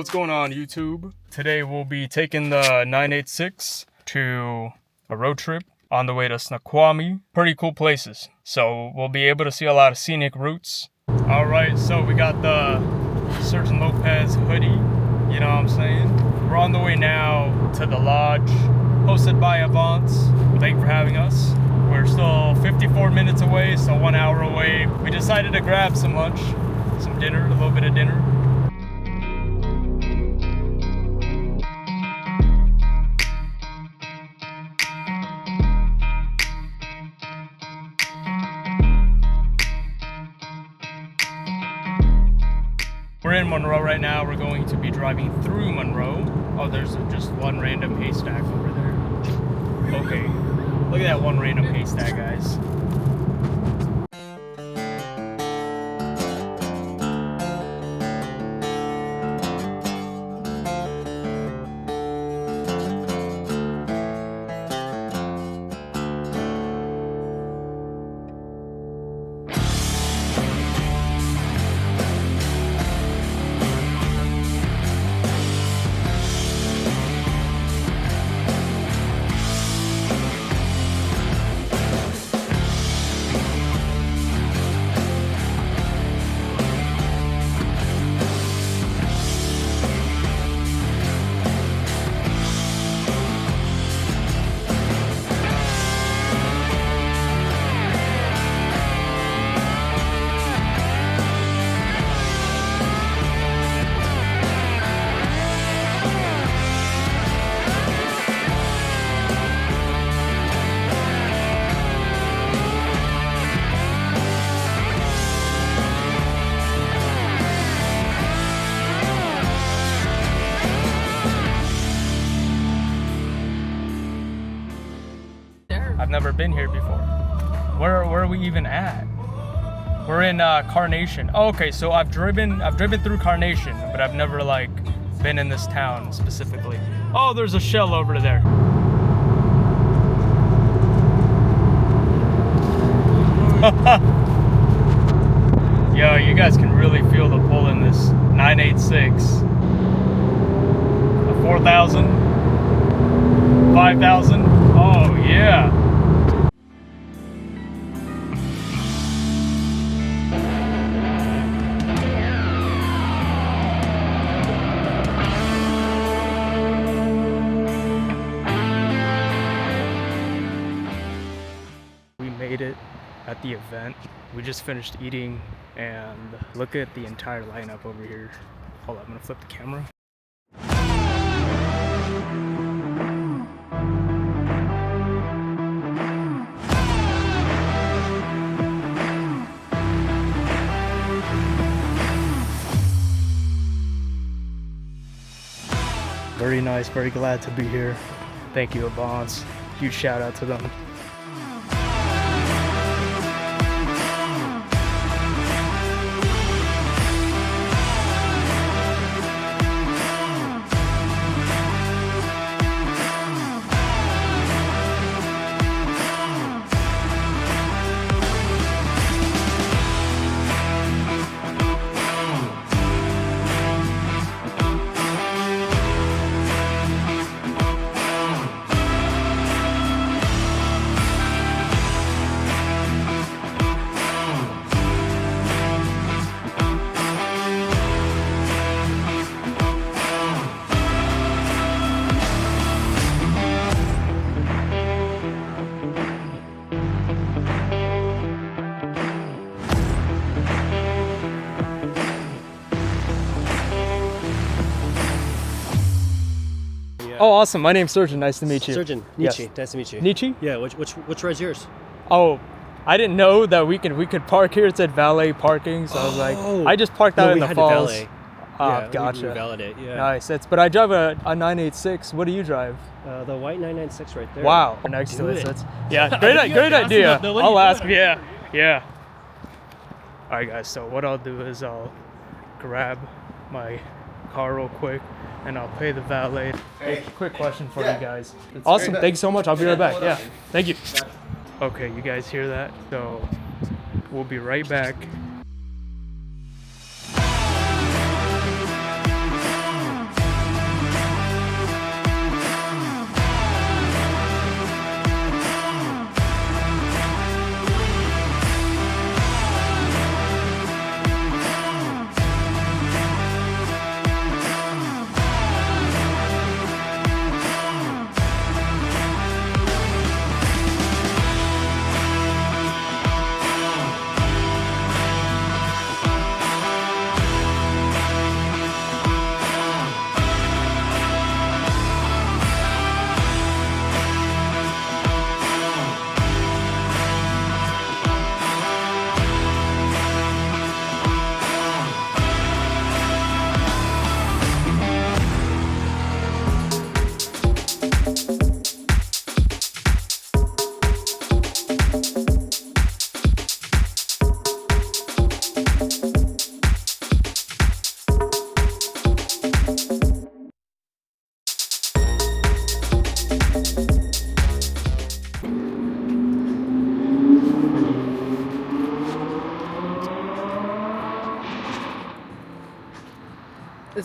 What's going on, YouTube? Today we'll be taking the 986 to a road trip on the way to Snoqualmie. Pretty cool places. So we'll be able to see a lot of scenic routes. All right, so we got the Sergeant Lopez hoodie. You know what I'm saying? We're on the way now to the lodge, hosted by Avants. Thank you for having us. We're still 54 minutes away, so 1 hour away. We decided to grab some lunch, some dinner, a little bit of dinner. We're in Monroe right now. We're going to be driving through Monroe. Oh, there's just one random haystack over there. Okay, look at that one random haystack, guys. I've never been here before. Where are we even at? We're in Carnation. Oh, okay, so I've driven through Carnation, but I've never like been in this town specifically. Oh, there's a Shell over there. Yo, you guys can really feel the pull in this 986. A 4,000, 5,000. Oh yeah. Made it at the event. We just finished eating and look at the entire lineup over here. Hold on, I'm gonna flip the camera. Very nice, very glad to be here. Thank you, Avants. Huge shout out to them. Oh, awesome. My name's Surgeon. Nice to meet you. Surgeon, Nietzsche. Yes. Nice to meet you. Nietzsche? Yeah, which ride's yours? Oh, I didn't know that we could park here. It said valet parking, so I was like, I just parked out in the falls. Valet. Yeah, gotcha. We validate, yeah. Nice. But I drive a 986. What do you drive? The white 996 right there. Wow. Next to it. Yeah, great idea. I'll ask. Yeah. All right, guys. So what I'll do is I'll grab my car real quick and I'll pay the valet. Hey, quick question for you guys. Awesome. Thank you so much. I'll be right back. Yeah. Thank you. Okay, you guys hear that? So we'll be right back.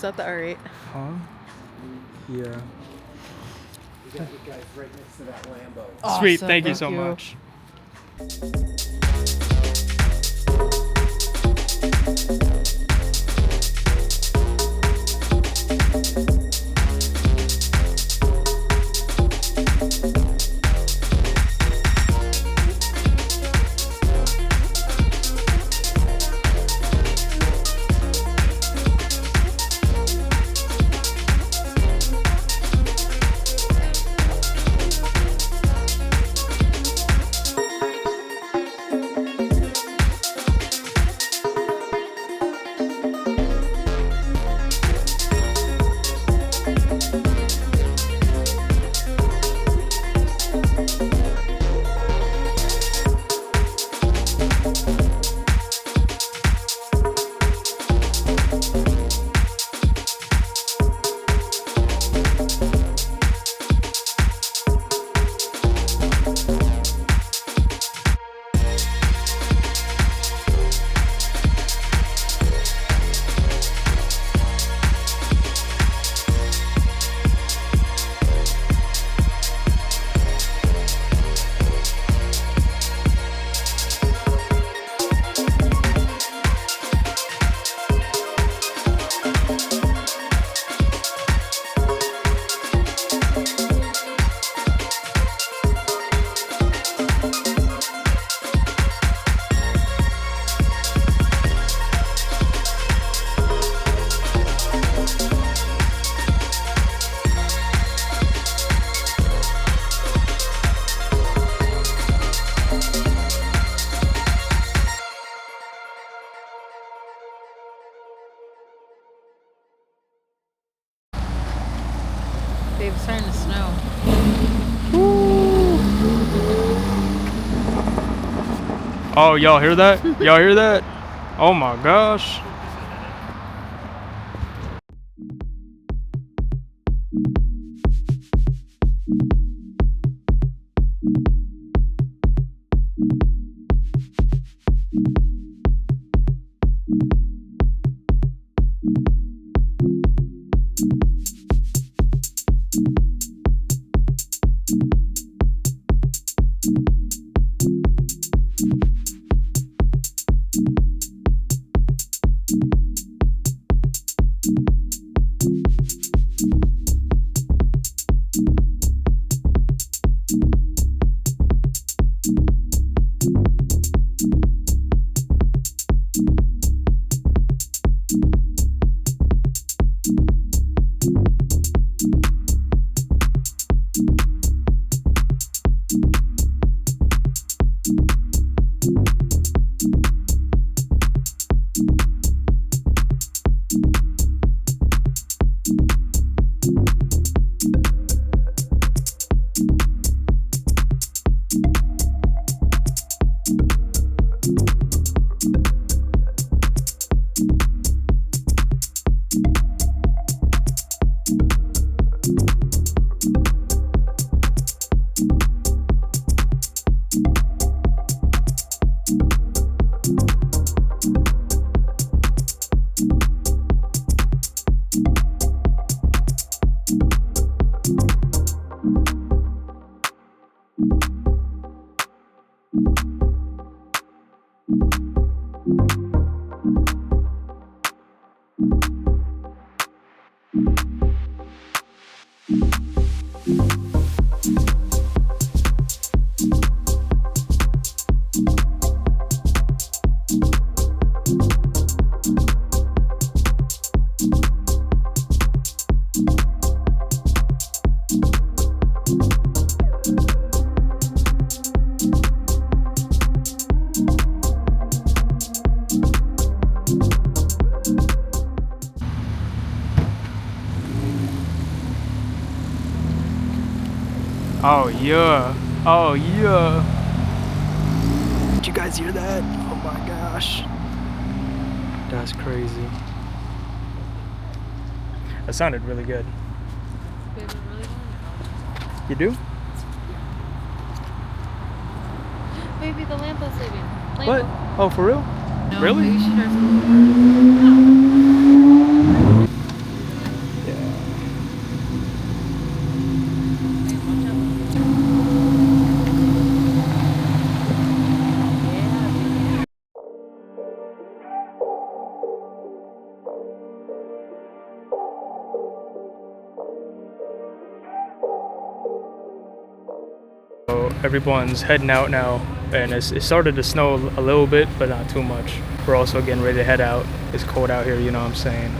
Is that the R8? Huh? Yeah. You got you guys right next to that Lambo. Sweet, Awesome, thank you so much. Babe, it's starting to snow. Oh, y'all hear that? Y'all hear that? Oh my gosh. Oh yeah. Oh yeah. Did you guys hear that? Oh my gosh. That's crazy. That sounded really good. Babe, I really want You do? to. Baby, the Lambo's leaving. Lambo. What? Oh, for real? No, Really? maybe she starts So everyone's heading out now, and it started to snow a little bit, but not too much. We're also getting ready to head out. It's cold out here, you know what I'm saying?